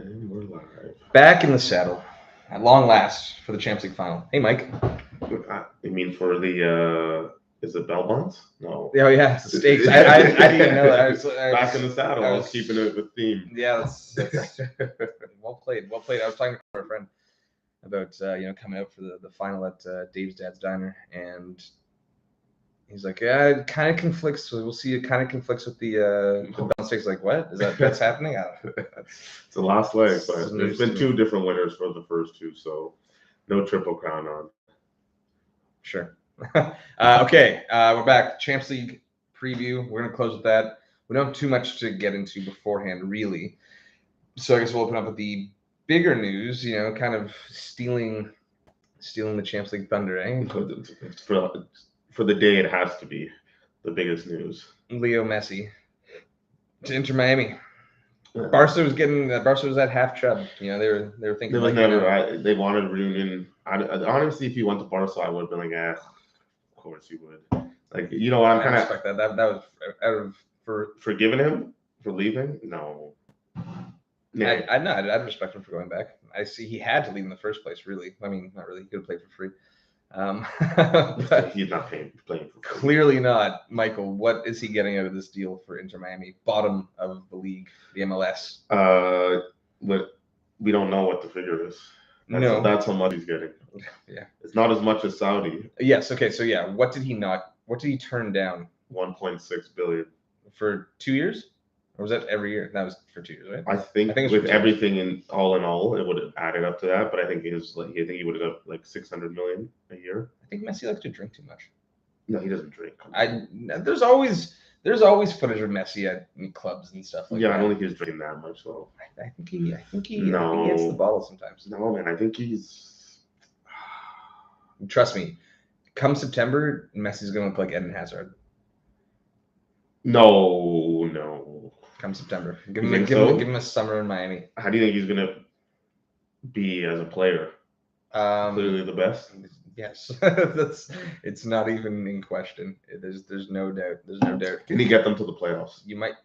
And we're live. Back in the saddle, at long last, for the Champions League final. Hey, Mike. You mean for the is it Belmonts? No. Oh yeah, it's the stakes. I didn't even know that. Back in the saddle. I was keeping it with theme. Yeah, that's well played. Well played. I was talking to a friend about coming out for the final at Dave's dad's diner, and he's like, yeah, it kind of conflicts. So we'll see. It kind of conflicts with the balance stakes. Like, what is that's happening? It's the last leg, but there's been two different winners for the first two, so no triple crown on. Sure. Okay, we're back. Champions League preview. We're gonna close with that. We don't have too much to get into beforehand, really. So I guess we'll open up with the bigger news. Kind of stealing the Champions League thunder, eh? For the day, it has to be the biggest news. Leo Messi to Inter Miami. Barca was at half chub. They were thinking. There was they wanted a reunion. Honestly, if you went to Barca, I would have been like, of course you would. Like, I'm kind of respect that. That was out of for forgiving him for leaving. No. Yeah. I'd respect him for going back. I see he had to leave in the first place. Really, I mean, not really. He could have played for free. But he's not playing for free. Clearly not. Michael, what is he getting out of this deal for Inter Miami? Bottom of the league, the MLS. But we don't know what the figure is. That's how much he's getting. Yeah, it's not as much as Saudi. Yes. Okay. So yeah, what did he turn down? 1.6 billion for 2 years, or was that every year? That was for 2 years, right? I think with everything in all, it would have added up to that. But I think he would have got like 600 million a year. I think Messi likes to drink too much. No, he doesn't drink. There's always footage of Messi at clubs and stuff like that. Yeah, I don't think he's drinking that much though. I think he gets the bottle sometimes. No, man, I think he's. Trust me, come September, Messi's gonna look like Eden Hazard. No. Come September, give him a summer in Miami. How do you think he's gonna be as a player? Clearly the best. Yes, it's not even in question. There's no doubt. There's no doubt. Can he get them to the playoffs? You might.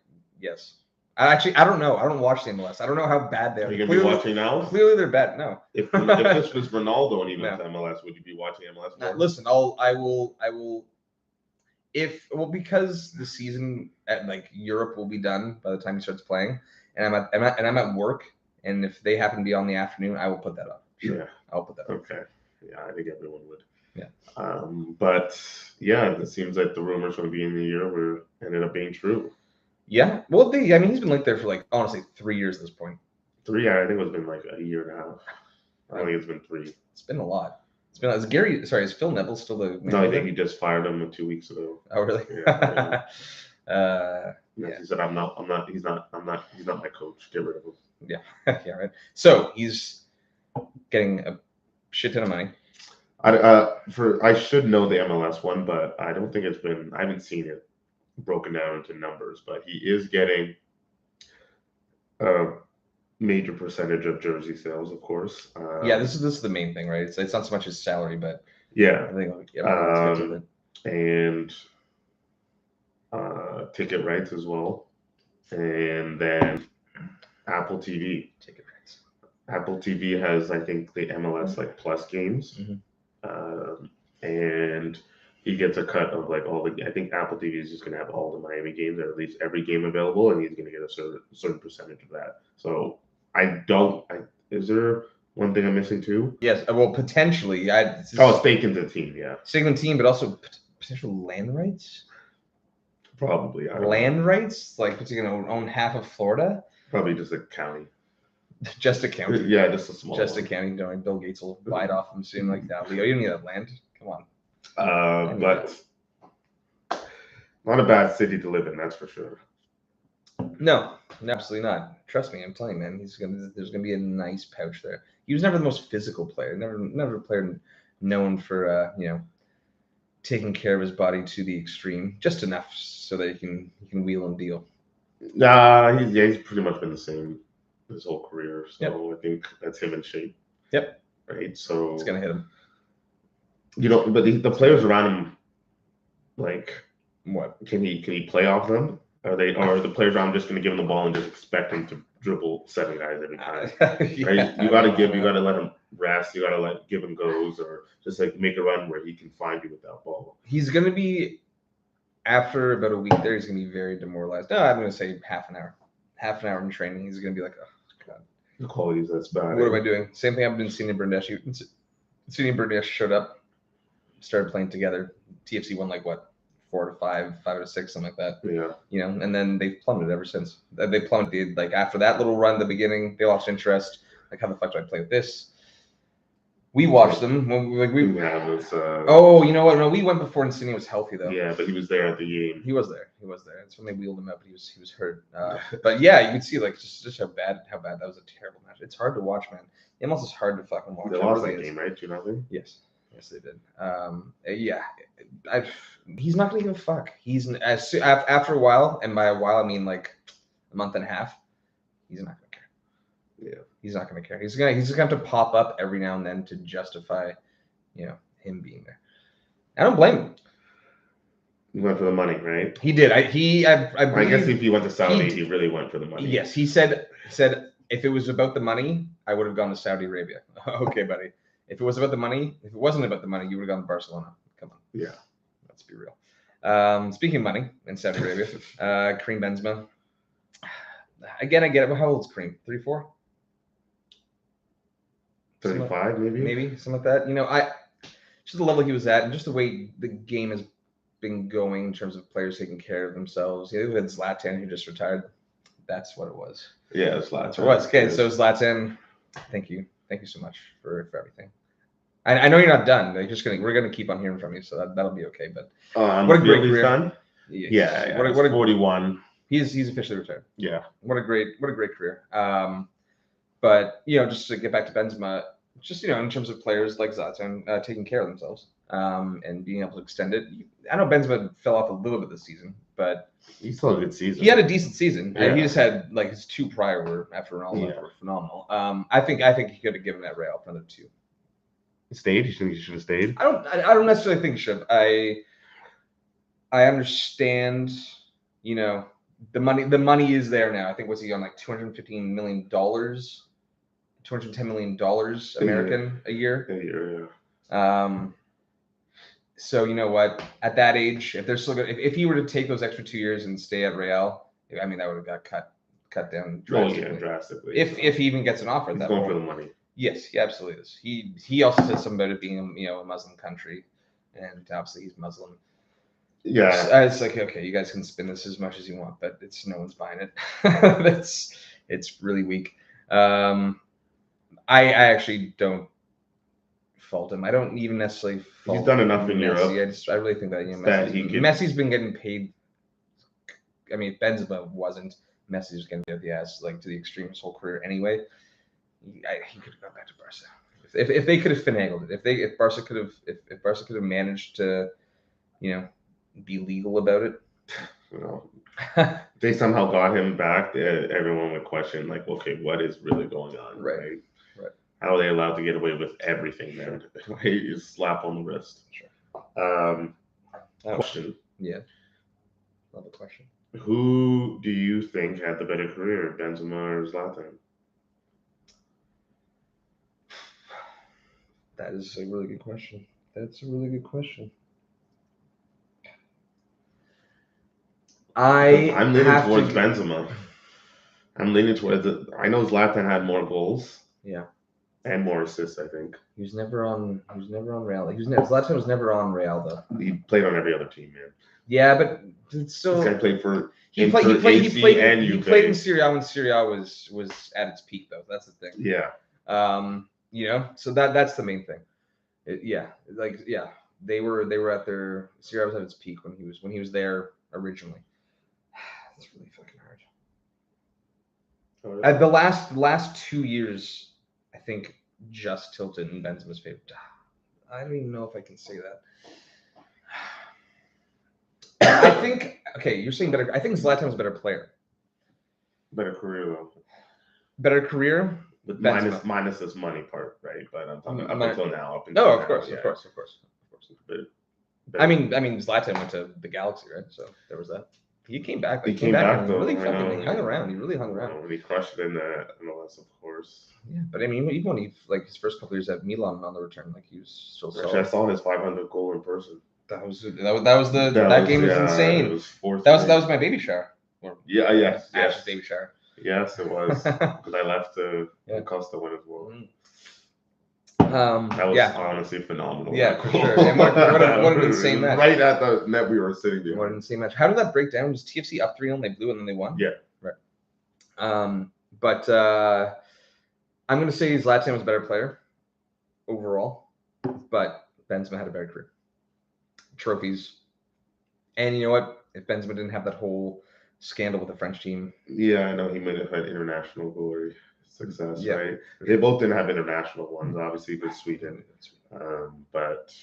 Yes. I don't know. I don't watch the MLS. I don't know how bad they are. Are you gonna be watching now? Clearly, they're bad. No. If this was Ronaldo and he went to MLS, would you be watching MLS more? Listen, I will. Because the season at Europe will be done by the time he starts playing, and I'm at work, and if they happen to be on the afternoon, I will put that up. Sure. Yeah, I'll put that up. Okay. Yeah, I think everyone would. Yeah. But yeah, it seems like the rumors from the beginning of the year ended up being true. Yeah. Well, he's been linked there for honestly 3 years at this point. 3? Yeah, I think it's been like a year and a half. I think it's been 3. It's been a lot. It's been. Is Phil Neville still the? No, I think he just fired him 2 weeks ago. Oh, really? Yeah. He said, "I'm not. He's not my coach. Get rid of him." Yeah. Yeah. Right. So he's getting a shit ton of money. I should know the MLS one, but I don't think I haven't seen it broken down into numbers, but he is getting a major percentage of jersey sales, of course. Yeah, this is the main thing, right? It's not so much his salary, but yeah, I think and ticket rights as well, and then Apple TV. Ticket rights. Apple TV has, I think, the MLS Plus games, and he gets a cut of all the. I think Apple TV is just going to have all the Miami games, or at least every game available, and he's going to get a certain percentage of that. So is there one thing I'm missing too? Yes, well, potentially. Stake into the team, yeah. Stake in the team, but also potential land rights. Probably land rights, what's he going to own half of Florida? Probably just a county. Just a county. Yeah, just a small. Just one. A county. Bill Gates will buy it off him soon, like that. Leo, you don't need that land. Come on. But not a bad city to live in, that's for sure. No, absolutely not. Trust me, I'm telling you, man. There's gonna be a nice pouch there. He was never the most physical player. Never a player known for taking care of his body to the extreme, just enough so that he can wheel and deal. He's pretty much been the same his whole career. So yep. I think that's him in shape. Yep. Right. So it's gonna hit him. But the players around him, what? Can he play off them? Are the players around him just going to give him the ball and just expect him to dribble 7 guys every time. Yeah, Right? You gotta let him rest. You gotta give him goes, or just like make a run where he can find you with that ball. He's gonna be after about a week there. He's gonna be very demoralized. No, I'm gonna say half an hour in training. He's gonna be like, oh god, The qualities that's bad. what am I doing? Same thing happened in Senior Berndesh. Senior Berndesh showed up, started playing together. TFC won like what, 4-5, 5-6, something like that. Yeah. And then they've plummeted ever since. They plummeted. Like after that little run at the beginning, they lost interest. Like, how the fuck do I play with this? We watched them when we Yeah, it was, oh, you know what? No, we went before Insigne was healthy though. yeah, but he was there at the game. He was there. That's when they wheeled him up. He was hurt. But yeah, you can see like just how bad that was. A terrible match. It's hard to watch, man. MLS is hard to fucking watch. They lost that game, right? 2-0. Yes, they did. Yeah, he's not gonna give a fuck. After a while, and by a while I mean like a month and a half. He's not gonna care. Yeah, he's not gonna care. He's gonna have to pop up every now and then to justify, him being there. I don't blame him. He went for the money, right? He did. I guess if he went to Saudi, he really went for the money. Yes, he said if it was about the money, I would have gone to Saudi Arabia. Okay, buddy. If it wasn't about the money, you would have gone to Barcelona. Come on. Yeah. Let's be real. Speaking of money in Saudi Arabia, Karim Benzema. Again, I get it. How old is Karim? 34? 35, Maybe something like that. Just the level he was at, and just the way the game has been going in terms of players taking care of themselves. We had Zlatan who just retired. That's what it was. Yeah, Zlatan. That's what it was. Okay, so Zlatan, thank you so much for everything. I know you're not done. We're gonna keep on hearing from you, so that'll be okay. But what a great career. Done? Yeah. What a 41. He's officially retired. Yeah. What a great career. But just to get back to Benzema, just in terms of players like Zlatan taking care of themselves and being able to extend it. I know Benzema fell off a little bit this season, but he still had a good season. He had a decent season. Yeah. He just had like his 2 prior were after Ronaldo were phenomenal. I think he could have given that Real another 2. Stayed? You think he should have stayed? I don't necessarily think he should. I understand, the money is there now. I think was he on like $215 million, $210 million American a year. A year, yeah. So you know what? At that age, if they're still good, if he were to take those extra 2 years and stay at Real, I mean that would have got cut down drastically. Oh, yeah, drastically. If he even gets an offer at that point. Going for the money. Yes, he absolutely is. He also said something about it being a Muslim country, and obviously he's Muslim. Yeah. So it's like, okay, you guys can spin this as much as you want, but no one's buying it. It's really weak. I actually don't fault him. I don't even necessarily fault He's done enough in Messi. Europe. I really think that Messi's been getting paid. I mean, if Benzema wasn't, Messi's going to get the ass like to the extreme his whole career anyway. He could have gone back to Barca if they could have finagled it. If Barca could have managed to, be legal about it. They somehow got him back. Everyone would question, like, okay, what is really going on? Right. How are they allowed to get away with everything then? You slap on the wrist. Sure. Question. Yeah. Love a question. Who do you think had the better career, Benzema or Zlatan? That is a really good question. I'm leaning towards Benzema. I'm leaning towards it. I know Zlatan had more goals. Yeah. And more assists, I think. He was never on Real. Zlatan was never on Real though. He played on every other team, man. Yeah, but it's still. This guy played for. He played in Serie A when Serie A was at its peak though. That's the thing. Yeah. So that's the main thing. They were at their Serie A was at its peak when he was there originally. That's really fucking hard. The last 2 years, I think, just tilted in Benzema's favor. I don't even know if I can say that. I think you're saying better. I think Zlatan's a better player. Better career though. Better career. But minus this money part, right? But I'm talking up until now. Of course. I mean, Zlatan went to the Galaxy, right? So there was that. He came back. Like, He came back and though. really I fucking know. hung around. He really hung Well, around. when he crushed it in the MLS, of course. Yeah, but I mean, even when he like his first couple years at Milan on the return, like he was still Actually, I solid. saw his 500 goal in person. That game was insane. It was fourth. That was my baby shower. Yes. Ash's baby shower. Yes, it was. Because I left the Costa one as well. That was honestly phenomenal. Yeah, for sure. And what an insane match. Right at the net we were sitting there. What an insane match. How did that break down? Was TFC up 3-0 and they blew it and then they won? Yeah. Right. But I'm going to say Zlatan was a better player overall, but Benzema had a better career. Trophies. And you know what? If Benzema didn't have that whole scandal with the French team. Yeah, I know he might have had international glory success, right? They both didn't have international ones, obviously, with Sweden. But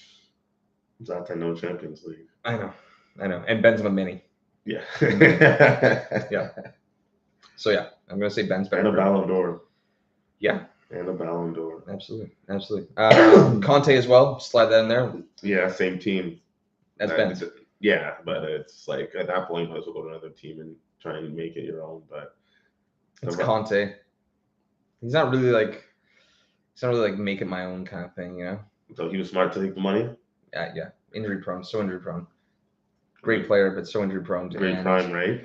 Zlatan no Champions League. I know. And Benzema many. Yeah. Yeah. So yeah, I'm gonna say Ben's better. And a Ballon d'Or. Yeah. And a Ballon d'Or. Absolutely. Conte as well. Slide that in there. Yeah, same team. As Ben. Yeah, but it's like at that point, you might as well go to another team and try and make it your own. But it's Conte. He's not really like make it my own kind of thing, you know. So he was smart to take the money. Yeah. Injury prone, so injury prone. Great player, but so injury prone. Great time, right?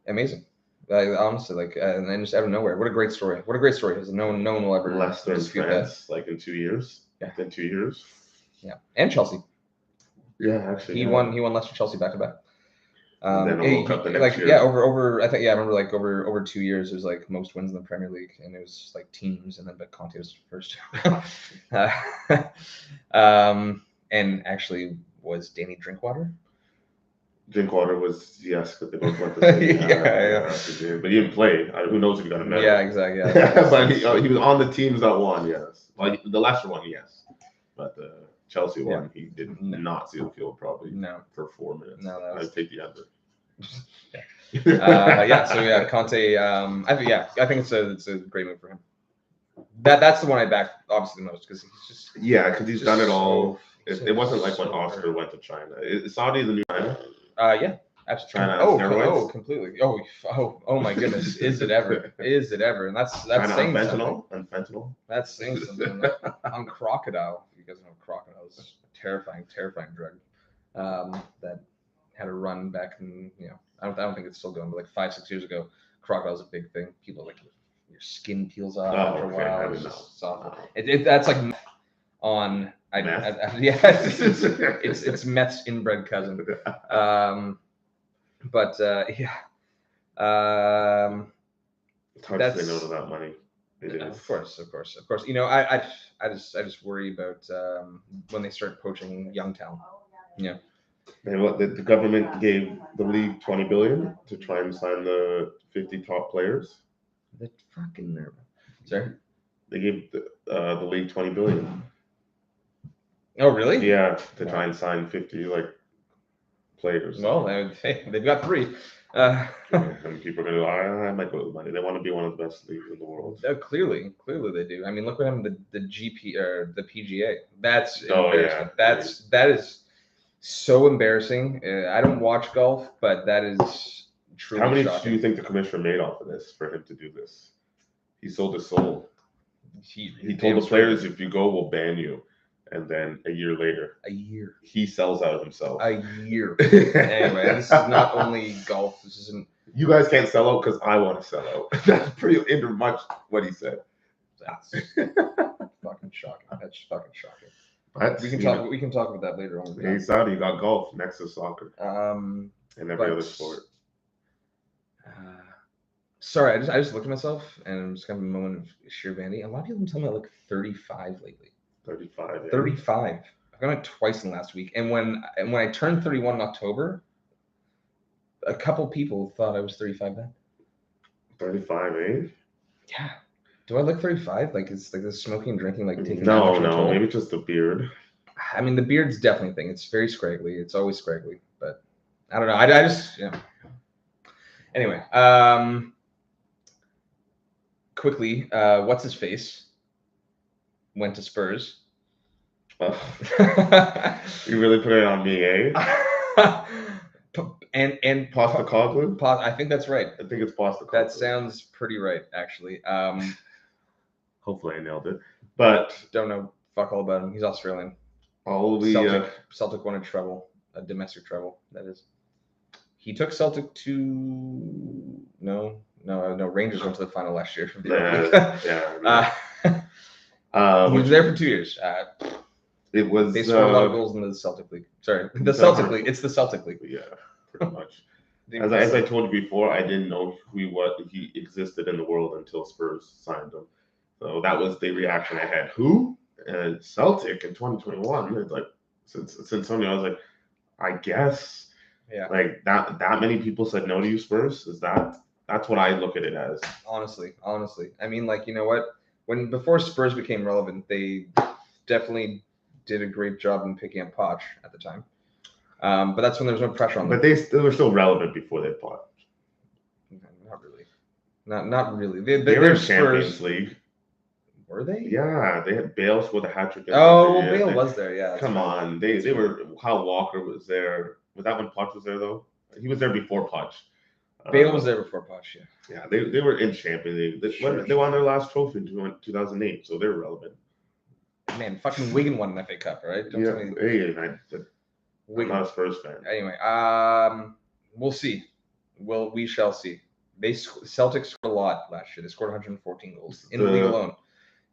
Amazing. Honestly, and then just out of nowhere, what a great story! What a great story! Because no one will ever less than France, like in 2 years. Yeah, in 2 years. Yeah, and Chelsea. Yeah, actually, he won Leicester, Chelsea back to back. Then next year. Over. I think I remember over 2 years. It was like most wins in the Premier League, and it was like teams, and then but Conte was first. And actually, was Danny Drinkwater? Drinkwater was, yes, because they both went the same. Yeah. But he didn't play. Who knows if he got a medal? Yeah, exactly. Yeah. But he was on the teams that won, yes. Like the Leicester one, yes. But the Chelsea one, he did not see the field probably for 4 minutes. No, I'd take the under. So Conte. I think it's a great move for him. That's the one I back obviously the most because he's just because he's done it all. It wasn't like when Oscar went to China. Is Saudi the new China? Yeah, absolutely. China Completely. Oh my goodness! Is it ever? And that's China saying fentanyl. That's saying something. On crocodile. You guys know crocodile is a terrifying drug. That had a run back in I don't think it's still going, but like 5-6 years ago, crocodile was a big thing. People like your skin peels off after a while. It's awful. That's like on. It's meth's inbred cousin. But it's hard to say no to that money. Of course. I just worry about when they start poaching young talent. Yeah. And what the government gave the league $20 billion to try and sign the 50 top players. The fucking nerve. Sorry. They gave the league $20 billion. Oh, really? Yeah, to try and sign 50 players. Well, they've got 3. And people are going to I might go with the money. They want to be one of the best leagues in the world. Clearly they do. I mean, look what happened to the GP or the PGA. That's embarrassing. That is so embarrassing. I don't watch golf, but that is truly How many shocking. do you think the commissioner made off of this for him to do this? He sold his soul. He told the players, if you go, we'll ban you. And then a year later, he sells out himself. A year. Anyway, this is not only golf. This isn't. You guys can't sell out because I want to sell out. That's pretty much what he said. That's fucking shocking. That's fucking shocking. But we can talk about that later on. Hey, Saudi, you got golf next to soccer. And every other sport. Sorry, I just looked at myself and I'm just having a moment of sheer vanity. A lot of people tell me I look 35 lately. 35. Yeah. 35. I've gone out twice in the last week, and when I turned 31 in October, a couple people thought I was 35 then. 35, eh? Yeah. Do I look 35? Like it's like the smoking and drinking, like taking. No, maybe just the beard. I mean, the beard's definitely a thing. It's very scraggly. It's always scraggly, but I don't know. I just Anyway, quickly, what's his face? Went to Spurs. You really put it on me, eh? And Postecoglou? I think that's right. I think it's Postecoglou. That sounds pretty right, actually. Hopefully I nailed it. But don't know fuck all about him. He's Australian. all the Celtic won a treble, a domestic treble, that is. He took Celtic to no. Rangers went to the final last year. He was there for 2 years. It was. They scored a lot of goals in the Celtic League. Sorry, the Celtic League. It's the Celtic League. Yeah, pretty much. As I told you before, I didn't know he existed in the world until Spurs signed him. So that was the reaction I had. Who? Celtic in 2021. It's like since Sony, I was like, I guess. Yeah. Like that many people said no to you, Spurs. That's what I look at it as. Honestly. I mean, like, you know what? Before Spurs became relevant, they definitely did a great job in picking up Poch at the time. But that's when there was no pressure on them. But they were still relevant before they Poch. Not really. Not really. They were in Champions League. Were they? Yeah, they had Bale with a hat trick. Oh, Bale was there. Yeah. Come on, they were. Kyle Walker was there. Was that when Poch was there though? He was there before Poch. Bale was there before Poch. Yeah. Yeah, they were in Champions League. They won their last trophy in 2008, so they're relevant. Man, fucking Wigan won an FA Cup, right? I'm not a Spurs fan. Anyway, we'll see. Well, we shall see. Celtics scored a lot last year. They scored 114 goals in the league alone,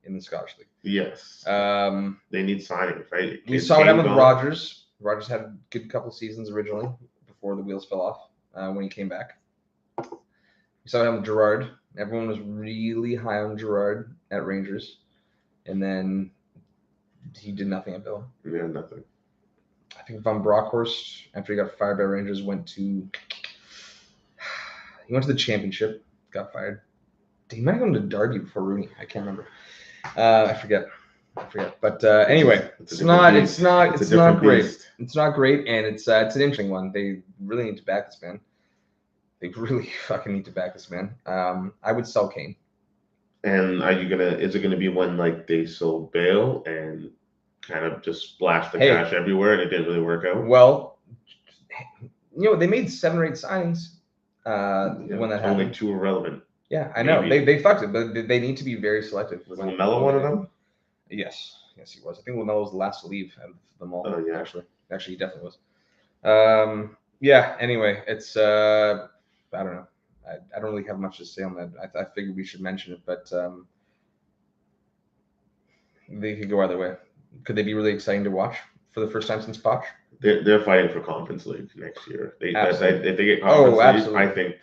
in the Scottish League. Yes. They need signings, right? We saw what happened with Rodgers. Rodgers had a good couple seasons originally before the wheels fell off when he came back. We saw what happened with Gerrard. Everyone was really high on Gerrard at Rangers, and then he did nothing at Villa. Yeah, nothing. I think Van Bronckhorst, after he got fired by Rangers, went to the Championship, got fired. He might have gone to Derby before Rooney. I can't remember. I forget. But anyway, it's not great. Beast. It's not great, and it's an interesting one. They really need to back this man. They really fucking need to back this man. I would sell Kane. And is it gonna be when like they sold Bale and kind of just splashed the cash everywhere and it didn't really work out? Well, they made 7 or 8 signings when that happened. Only 2 were relevant. Yeah, I know. They fucked it, but they need to be very selective. Was Lamella one of them? Yes, he was. I think Lamella was the last to leave out of them all. Oh, yeah. Actually, he definitely was. Yeah. Anyway, it's I don't know. I don't really have much to say on that. I figured we should mention it, but they could go either way. Could they be really exciting to watch for the first time since Poch? They're fighting for Conference League next year. If they get Conference League,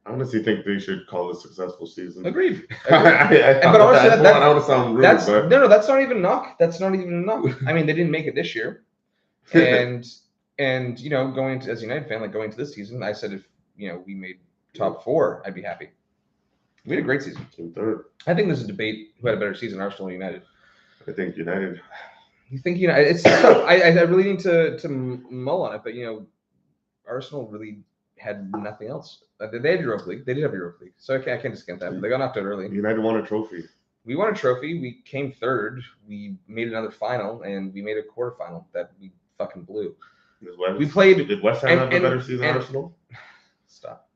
I honestly think they should call it a successful season. Agreed. But honestly, I don't want to sound rude. That's not even a knock. That's not even a knock. I mean, they didn't make it this year, and going to, as a United fan, like going to this season, I said if we made top 4, I'd be happy. We had a great season. Team third. I think there's a debate who had a better season, Arsenal or United. I think United. You think United? It's tough. I really need to mull on it, but Arsenal really had nothing else. They had Europa League. They did have Europa League, so I can't discount that. But they got knocked out early. United won a trophy. We won a trophy. We came third. We made another final, and we made a quarterfinal that we fucking blew. We played. Did West Ham have a better season than Arsenal? Stop.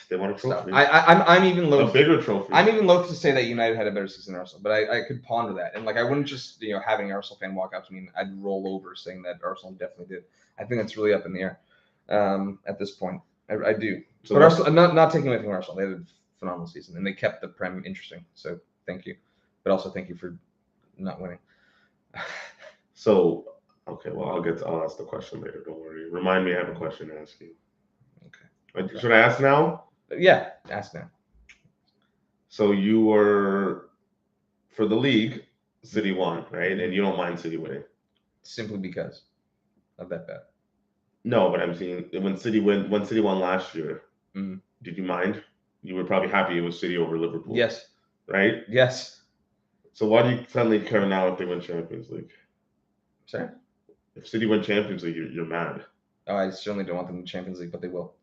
They won a trophy. I'm even loath. A bigger trophy. I'm even loath to say that United had a better season than Arsenal, but I could ponder that, and I wouldn't just having an Arsenal fan walk up to me and I'd roll over saying that Arsenal definitely did. I think that's really up in the air at this point. I do. So but Arsenal, not taking away from Arsenal, they had a phenomenal season and they kept the Prem interesting. So thank you, but also thank you for not winning. So okay, well I'll ask the question later. Don't worry. Remind me, I have a question to ask you. Okay. Should I ask now? Yeah, ask now. So you were for the league, City won, right? And you don't mind City winning? Simply because of that bet. No, but I'm saying when City won last year, did you mind? You were probably happy it was City over Liverpool. Yes. Right? Yes. So why do you suddenly care now if they win Champions League? Sorry? If City win Champions League, you're mad. Oh, I certainly don't want them in Champions League, but they will.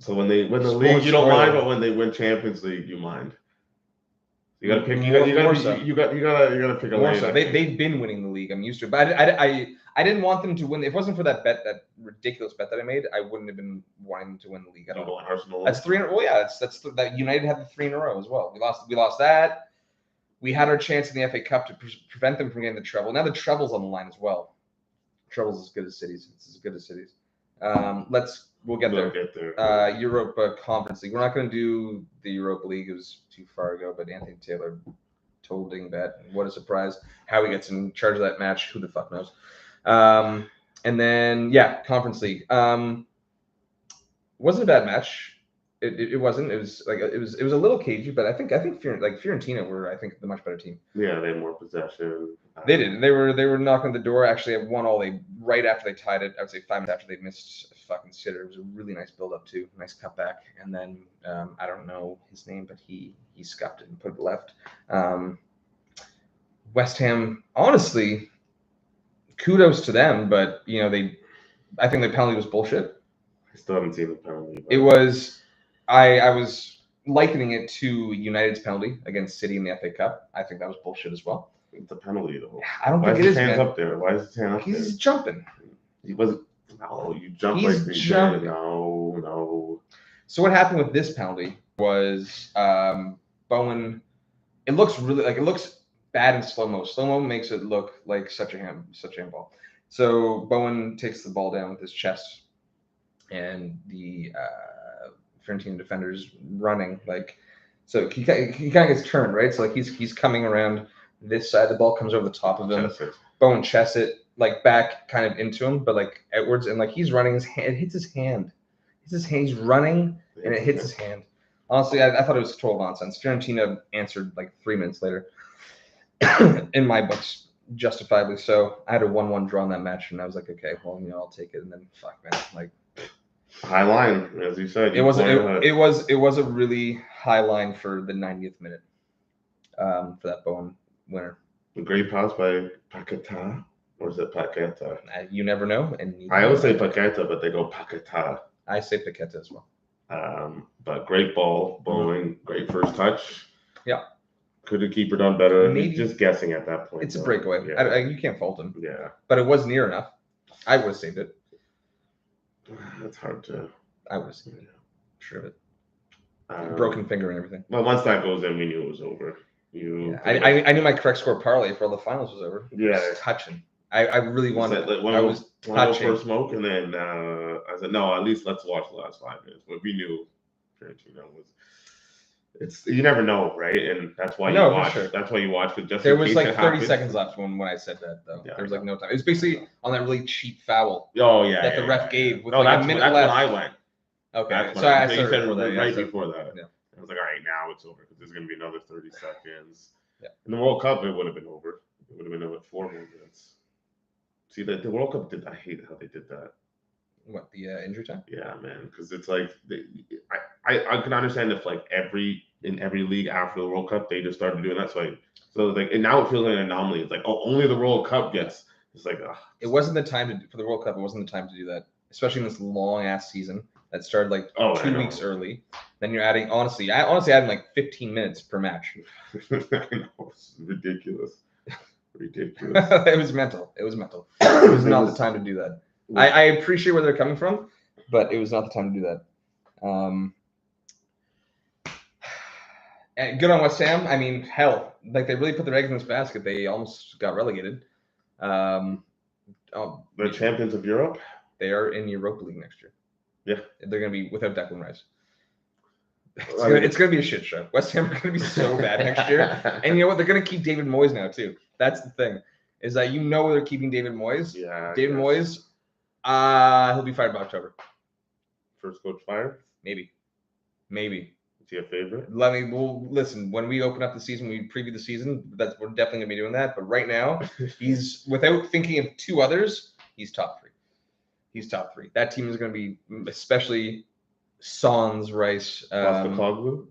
So when they win the league, you don't mind, but when they win Champions League, you mind. You got to pick. More You so. got to pick a More lane. so. They've been winning the league. I'm used to it, but I didn't want them to win. If it wasn't for that bet, that ridiculous bet that I made, I wouldn't have been wanting them to win the league at all. Arsenal. That's 3 in a row. Well, yeah, that United had the 3 in a row as well. We lost that. We had our chance in the FA Cup to prevent them from getting the treble. Now the treble's on the line as well. Treble's as good as City's. It's as good as City's. We'll get there. Europa Conference League. We're not going to do the Europa League. It was too far ago, but Anthony Taylor total dingbat. What a surprise. How he gets in charge of that match, who the fuck knows. And then, Conference League. Wasn't a bad match. It wasn't. It was a little cagey, but I think Fiorentina were, I think, the much better team. Yeah, they had more possession. They did. They were knocking the door. Actually, at 1-1. They right after they tied it. I would say 5 minutes after they missed a fucking sitter. It was a really nice build up too. Nice cutback, and then I don't know his name, but he scuffed it and put it left. West Ham, honestly, kudos to them, but I think the penalty was bullshit. I still haven't seen the penalty. It was. I was likening it to United's penalty against City in the FA Cup. I think that was bullshit as well. It's a penalty though. I don't think it is. Why is his hands up there? Why is his hand up there? He's jumping. He wasn't. No, you jump He's like jumping. No. So what happened with this penalty was Bowen. It looks bad in slow mo. Slow mo makes it look like such a handball. So Bowen takes the ball down with his chest, and the Fiorentina defenders running so he kind of gets turned, right? So he's coming around this side. The ball comes over the top of him. Bowen chests it back kind of into him, but outwards, and he's running. His hand, it hits his hand. He's running, and it hits his hand. Honestly, I thought it was total nonsense. Fiorentina answered 3 minutes later. In my books, justifiably so. I had a 1-1 draw in that match, and I was like, okay, well, I'll take it. And then, fuck, man, high line, as you said. It was a really high line for the 90th minute, for that Bowen winner. A great pass by Paqueta, or is it Paqueta? You never know. And I always say Paqueta, but they go Paqueta. I say Paqueta as well. But great ball, Bowen, great first touch. Yeah. Could the keeper done better? Maybe. He's just guessing at that point. It's a breakaway. Yeah. You can't fault him. Yeah. But it was near enough. I would have saved it. That's hard to. I would have saved it. Sure of it. Broken finger and everything. Well, once that goes in, we knew it was over. I knew my correct score parlay for all the finals was over. Yeah. Just touching. I really wanted. I was touching for smoke, and then I said, no, at least let's watch the last 5 minutes. But we knew Fiorentina was. You never know, right? And that's why you watch. Sure. That's why you watch. Because there was 30 seconds left when I said that, though. Yeah, there was no time. It was basically on that really cheap foul. Oh yeah. That the ref gave with a minute left. That's when I went. Okay. So I said right before that. Yeah. I was like, all right, now it's over because there's going to be another 30 seconds. Yeah. In the World Cup, it would have been over. It would have been over 4 more minutes. See, the World Cup I hate how they did that. What, the injury time? Yeah, man, because it's I can understand if in every league after the World Cup they just started doing that. And now it feels like an anomaly. It's only the World Cup gets. It's it wasn't the time for the World Cup. It wasn't the time to do that, especially in this long ass season that started 2 weeks early. Then you're adding honestly adding 15 minutes per match. I know, it's ridiculous. It was mental. It was not the time to do that. I appreciate where they're coming from, but it was not the time to do that. And good on West Ham. I mean, hell, they really put their eggs in this basket. They almost got relegated. The champions of Europe. They are in Europa League next year. Yeah, they're going to be without Declan Rice. It's going to be a shit show. West Ham are going to be so bad next year. And you know what? They're going to keep David Moyes now too. That's the thing, is that they're keeping David Moyes. Yeah. David Moyes, he'll be fired by October. First coach fired? Maybe. Is he a favorite? We'll listen. When we open up the season, we preview the season. We're definitely going to be doing that. But right now, he's without thinking of 2 others. He's top 3. That team is going to be, especially Sans, Rice. Postecoglou?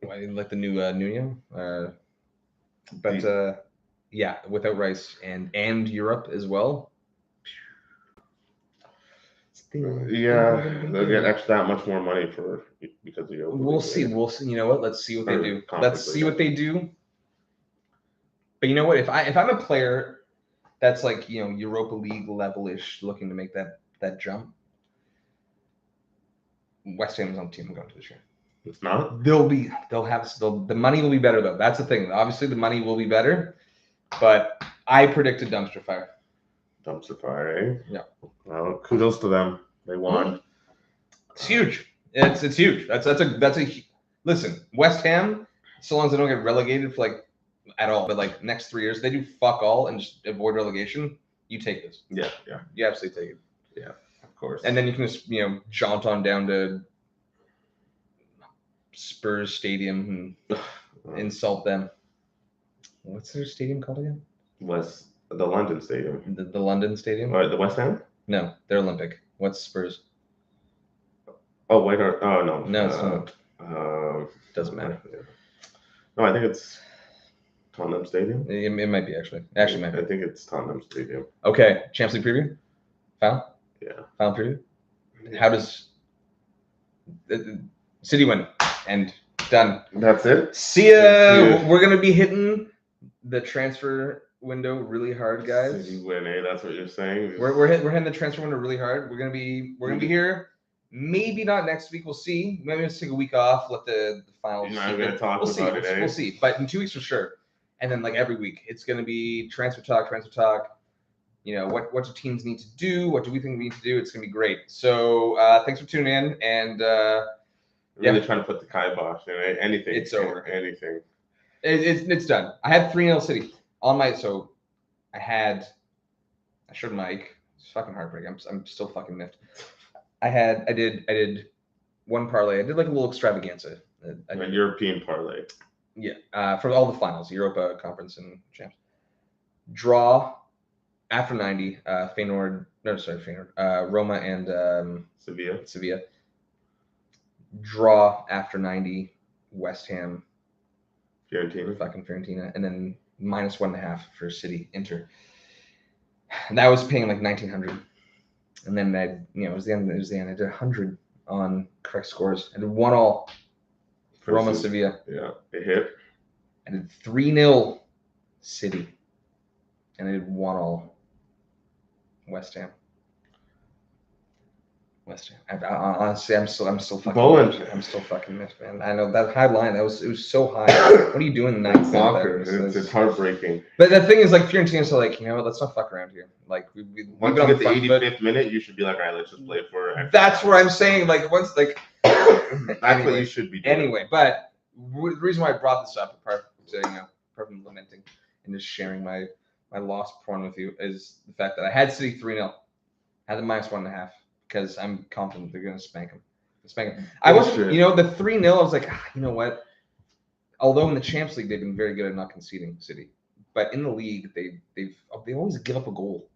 Like the new Nuno. But without Rice and Europe as well. Yeah, they'll get that much more money because of Europa We'll League, see. right? We'll see. You know what? Let's see what they Or do. Conference Let's League, see what they do. But you know what? If I'm a player that's like Europa League level-ish, looking to make that jump, West Ham's on the team I'm going to this year. It's not. The money will be better though. That's the thing. Obviously, the money will be better, but I predicted dumpster fire. Dumpster fire, eh? Yeah. Well, kudos to them. They won. It's huge. It's huge. That's a listen. West Ham, so long as they don't get relegated for like at all, but like next 3 years, they do fuck all and just avoid relegation. You take this. Yeah. You absolutely take it. Yeah, of course. And then you can just jaunt on down to Spurs Stadium and insult them. What's their stadium called again? Was the London Stadium. The London Stadium? The West Ham? No, they're Olympic. What's Spurs? Oh, White Hart. Oh, no. No, it's not. Doesn't matter. Yeah. No, I think it's Tottenham Stadium. It might be actually. Actually, might be. I think it's Tottenham Stadium. Okay, Champions League preview? Final? Yeah. Final preview? How does City win? And done. That's it? See ya! We're going to be hitting the transfer window really hard, guys. City win, eh? That's what you're saying? We're hitting the transfer window really hard. We're gonna be here. Maybe not next week. We'll see. Maybe let's take a week off. Let the finals. You're not gonna talk we'll about see. it, eh? We'll see. But in 2 weeks for sure. And then like every week, it's gonna be transfer talk. What do teams need to do? What do we think we need to do? It's gonna be great. So thanks for tuning in. And really trying to put the kibosh in it. Anything. It's over. Anything. It's done. I had 3-0 City on my. So I showed Mike. It's fucking heartbreaking. I'm still fucking miffed. I did one parlay. I did like a little extravaganza. A European parlay. Yeah, for all the finals, Europa Conference and Champs. Draw after 90. Feyenoord. Roma and Sevilla. Draw after 90. West Ham. Fiorentina, and then -1.5 for City Inter. And that was paying like 1,900. And then it was the end. I did 100 on correct scores. I did 1-1 Roma Sevilla. Yeah, it hit. I did 3-0 City, and I did 1-1 West Ham. Honestly, I'm still fucking. I'm still fucking miffed, man. I know that high line. It was so high. What are you doing in the ninth? Soccer. It's heartbreaking. But the thing is, like Fiorentina's like, let's not fuck around here. Like once you get the 85th minute, you should be like, all right, let's just play for it. That's what I'm saying. Like once, like that's what you should be doing. Anyway, but the reason why I brought this up, apart from lamenting and just sharing my lost porn with you, is the fact that I had City 3-0, had the -1.5. Because I'm confident they're going to spank him. I wasn't, the 3-0, I was like, you know what? Although in the Champions League, they've been very good at not conceding City. But in the league, they always give up a goal.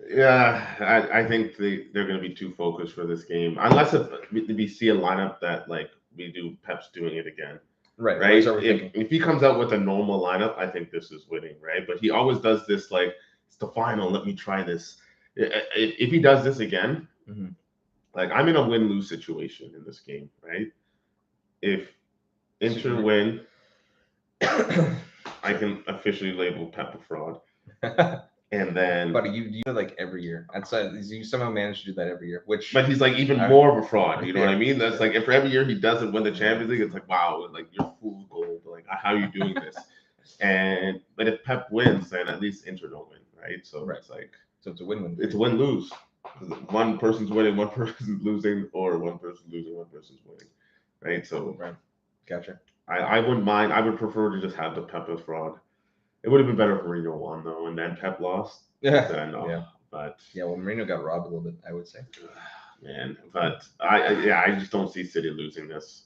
Yeah, I think they're going to be too focused for this game. Unless we see a lineup that, like, we do Pep's doing it again. Right? If he comes out with a normal lineup, I think this is winning, right? But he always does this, like, it's the final, let me try this. If he does this again, like I'm in a win-lose situation in this game, right? If Inter win, I can officially label Pep a fraud. And then, but you do like every year. You somehow manage to do that every year. But he's like even more of a fraud. You know what I mean? That's like if every year he doesn't win the Champions League, it's like wow, like you're fool's gold. Like how are you doing this? But if Pep wins, then at least Inter don't win, right? So it's like. So it's a win-win. It's a win-lose. One person's winning, one person's losing, or one person's losing, one person's winning. Right? So Gotcha. I wouldn't mind. I would prefer to just have the Pep as fraud. It would have been better if Mourinho won though, and then Pep lost. Yeah. But well, Mourinho got robbed a little bit, I would say. Man, but I just don't see City losing this,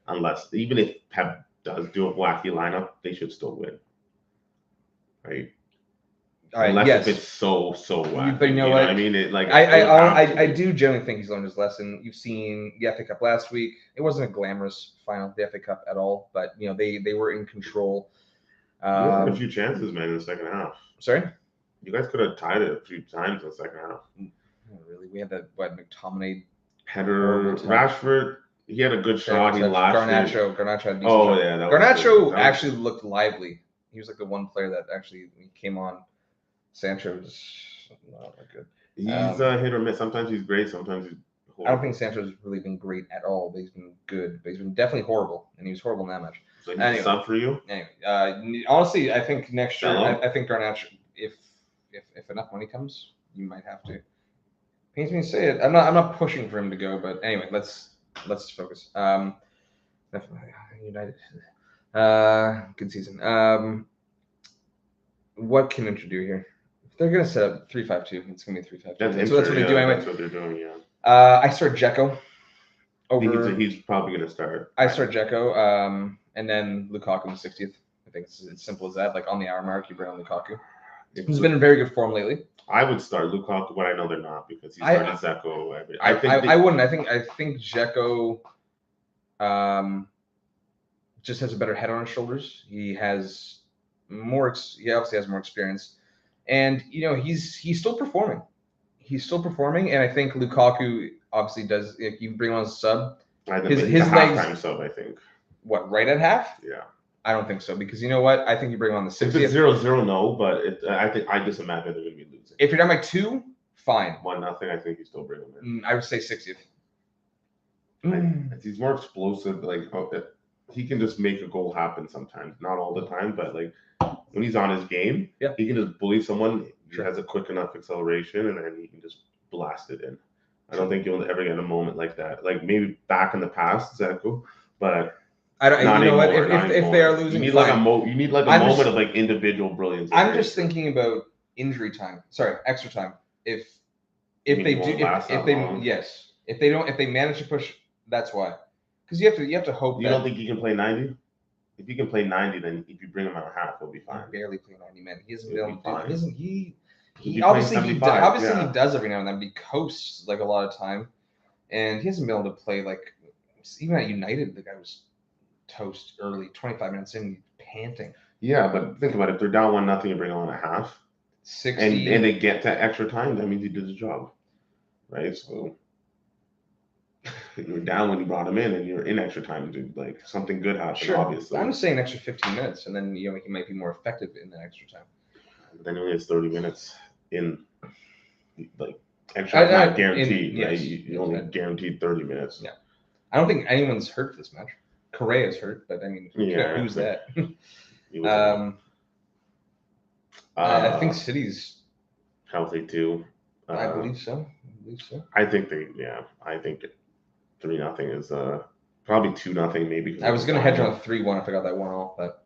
unless even if Pep does do a wacky lineup, they should still win. Right. Unless if it's so wacky. But you know what? I mean, I do generally think he's learned his lesson. You've seen the FA Cup last week. It wasn't a glamorous final, the FA Cup at all. But they were in control. You had a few chances, man, in the second half. Sorry? You guys could have tied it a few times in the second half. Not really. We had that McTominay. Header. Horrible time. Rashford, he had a good shot. He Terrible touch. lashed it. Garnacho had a decent Oh shot. yeah, that was Garnacho good. actually looked lively. He was like the one player that actually when he came on. Sancho was not that good. He's a hit or miss. Sometimes he's great. Sometimes he's horrible. I don't think Sancho's really been great at all, but he's been good. But he's been definitely horrible, and he was horrible in that match. So he's a sub for you? Anyway, honestly, I think next year, Hello? I think Garnacho, if enough money comes, you might have to. Pains me to say it. I'm not pushing for him to go, but anyway, let's focus. United, good season. What can Inter do here? If they're gonna set up 3-5-2, it's gonna be 3-5-2. That's what they do anyway. That's what they're doing. Yeah. I start Dzeko. He's probably gonna start. I start Dzeko, and then Lukaku in the 60th. I think it's as simple as that. Like on the hour mark, you bring on Lukaku. He's been in very good form lately. I would start Lukaku, but I know they're not because he started Dzeko. I wouldn't. I think Dzeko just has a better head on his shoulders. He has more. He obviously has more experience, and he's still performing. He's still performing, and I think Lukaku obviously does. If you bring on a sub, I think his legs. Halftime sub, I think. What, right at half? Yeah. I don't think so, because you know what? I think you bring on the 60th. If it's 0-0, no, but I just imagine they're going to be losing. If you're down by 2, fine. 1-0, I think you still bring them in. I would say 60th. He's more explosive. Like he can just make a goal happen sometimes. Not all the time, but like when he's on his game, he can just bully someone. He has a quick enough acceleration, and then he can just blast it in. I don't think you'll ever get a moment like that. Like maybe back in the past, Dzeko, but. I don't. You know what? If they are losing, you need like a moment of like individual brilliance. I'm just thinking about injury time. Sorry, extra time. If they manage to push, that's why. Because you have to hope. You don't think you can play 90? If you can play 90, then if you bring him out half, he'll be fine. He barely play 90, man. He hasn't been. He does every now and then. But he coasts like a lot of time, and he hasn't been able to play like even at United. The guy was toast early, 25 minutes in, panting. Yeah, but think about it. If they're down 1-0, you bring on a half. 60. And they get to extra time, that means he did his job. Right? So you were down when you brought him in, and you're in extra time. Dude. Like something good happened, obviously. I'm just saying extra 15 minutes, and then he might be more effective in that extra time. But then he only has 30 minutes in like extra time, not guaranteed. Right? You only guaranteed 30 minutes. Yeah. I don't think anyone's hurt for this match. Correa's hurt, but I mean, who's that? I think City's healthy too. I believe so. I think 3-0 is probably 2-0 maybe. I was gonna hedge on 3-1 if I got that 1-0, but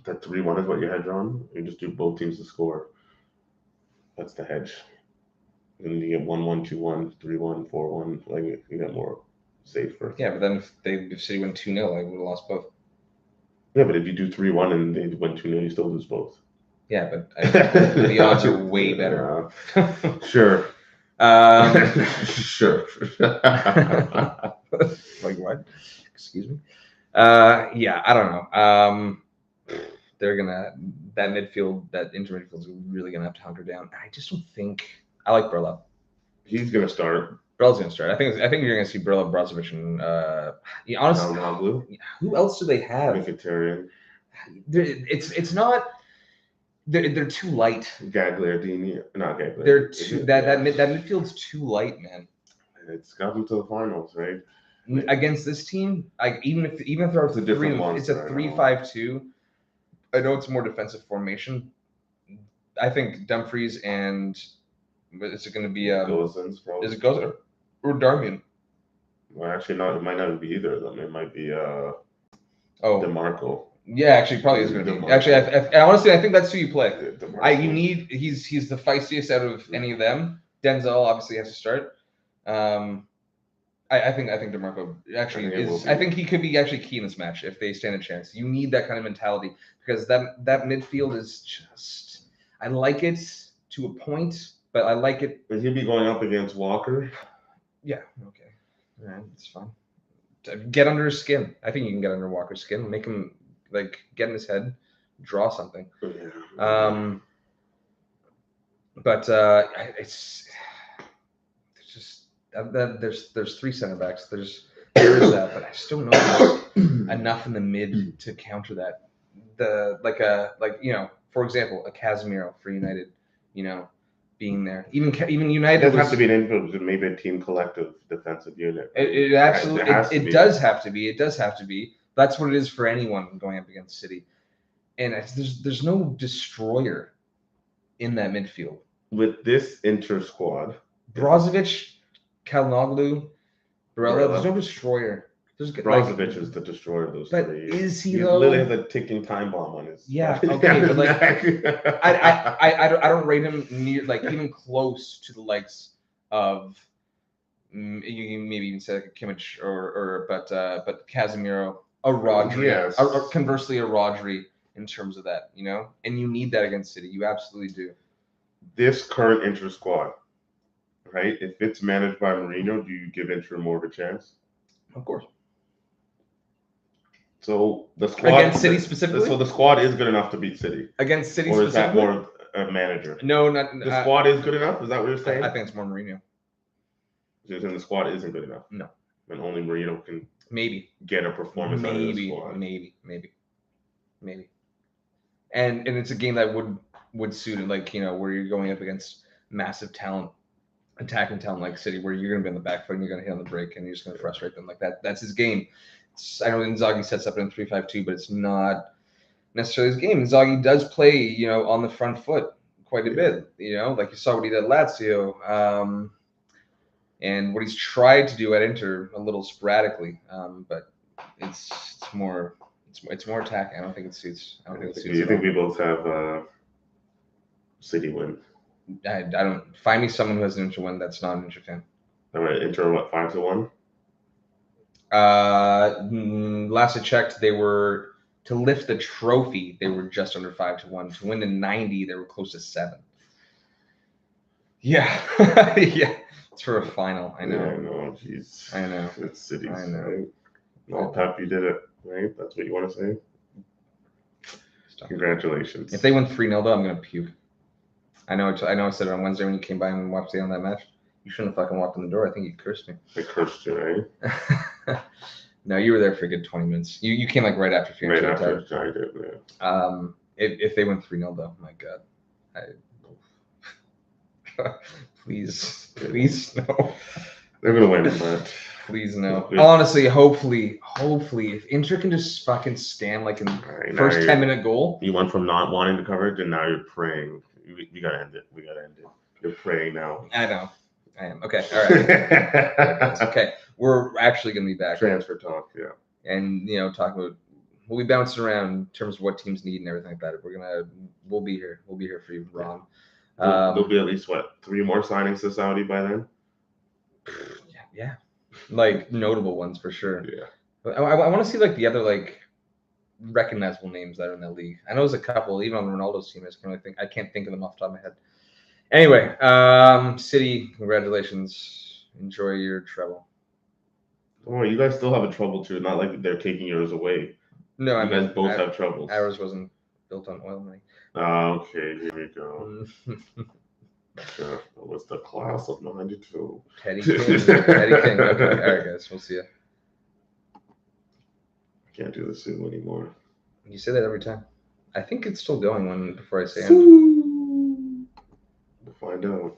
that 3-1 is what you hedge on. You just do both teams to score. That's the hedge. And you get 1-1, 2-1, 3-1, 4-1. Like you get more safer. Yeah, but then if City went 2-0, I would have lost both. Yeah, but if you do 3-1 and they win 2-0, you still lose both. Yeah, but the odds are way better. Sure. Sure. Like what? Excuse me. Yeah, I don't know. They're that midfield, that inter midfield is really gonna have to hunker down. I just don't think. I like Burlap. He's gonna start. Burlap's gonna start. I think you're gonna see Burlap, Brozovic, and honestly, who else do they have? Mkhitaryan. It's not. They're too light. Gagliardini, not Gagliardini. They're too that midfield's too light, man. It's got them to the finals, right? Against this team, like even if they're it's a 3-5-2. I know it's more defensive formation. I think Dumfries and is it going to be Gosens, probably. Is it Gosens or Darmian? Well, actually, not. It might not be either of them. It might be DeMarco. Yeah, actually, probably is going to be. Actually, I honestly, I think that's who you play. He's the feistiest out of any of them. Denzel obviously has to start. I think DeMarco actually is. I think he could be actually key in this match if they stand a chance. You need that kind of mentality because that midfield is just. I like it to a point, but I like it. But he'll be going up against Walker. Yeah. Okay. All right. It's fine. Get under his skin. I think you can get under Walker's skin. Make him get in his head, draw something. Yeah. But it's just there's three center backs. There is that, but I just don't know if there's enough in the mid to counter that. For example, a Casemiro for United, being there. Even United It doesn't have to be an individual, maybe a team collective defensive unit. It absolutely it does have to be. It does have to be. That's what it is for anyone going up against City. And there's no destroyer in that midfield. With this Inter squad, Brozovic, Kalnoglu, Barella, there's no destroyer. Brozovic is the destroyer of those but three. Is he though? Literally has a ticking time bomb on his. Yeah. Okay, but like, I don't rate him near even close to the likes of. You maybe even say like a Kimmich but Casemiro, a Rodri, yes. or conversely a Rodri in terms of that, and you need that against City. You absolutely do. This current Inter squad, right? If it's managed by Mourinho, do you give Inter more of a chance? Of course. So the squad against City specifically. So the squad is good enough to beat City against City, or is that more a manager? No, not the squad is good enough. Is that what you're saying? I think it's more Mourinho. You're saying the squad isn't good enough. No, and only Mourinho can maybe get a performance out of the squad. Maybe. And it's a game that would suit it, where you're going up against massive talent, attacking talent like City, where you're going to be on the back foot and you're going to hit on the break and you're just going to frustrate them like that. That's his game. I know Inzaghi sets up in 3-5-2, but it's not necessarily his game. Inzaghi does play, on the front foot quite a bit. Like you saw what he did at Lazio, and what he's tried to do at Inter a little sporadically. But it's more attacking. I don't think it suits. Do you think we both have City win? I don't. Find me someone who has an Inter win that's not an Inter fan. All right, Inter 5-1. Last I checked, they were to lift the trophy. They were just under 5-1. To win in 90, they were close to 7. Yeah, yeah. It's for a final. I know. Yeah, I know. Jeez. I know. It's City. I know. Right? Well, Pep, you did it. Right? That's what you want to say. Stop. Congratulations. If they win 3-0, though, I'm gonna puke. I know. I said it on Wednesday when you came by and watched the end of that match. You shouldn't have fucking walked in the door. I think you cursed me. I cursed you, right? No, you were there for a good 20 minutes. You came right after Fiona. Right after I did, yeah. If they win 3-0, though, my God, please no. They're gonna win, but please no. Honestly, hopefully, if Inter can just fucking stand in first 10-minute goal. You went from not wanting the coverage, and now you're praying. We gotta end it. You're praying now. I know. I am. Okay. All right. Okay. We're actually going to be back. Transfer talk, yeah. And, talking about, we'll be bouncing around in terms of what teams need and everything like that. We'll be here. We'll be here for you, Ron. There'll be at least, 3 more signings to Saudi by then? Yeah. Notable ones for sure. Yeah. I want to see, the other, recognizable names that are in the league. I know there's a couple, even on Ronaldo's team. I can't think of them off the top of my head. Anyway, City, congratulations. Enjoy your treble. Oh, you guys still have a trouble too. Not like they're taking yours away. No, you guys both have troubles. Ours wasn't built on oil money. Okay, here we go. That was the class of '92. Teddy King. Okay, all right, guys. We'll see you. I can't do the Zoom anymore. You say that every time. I think it's still going before I say it. We'll find out.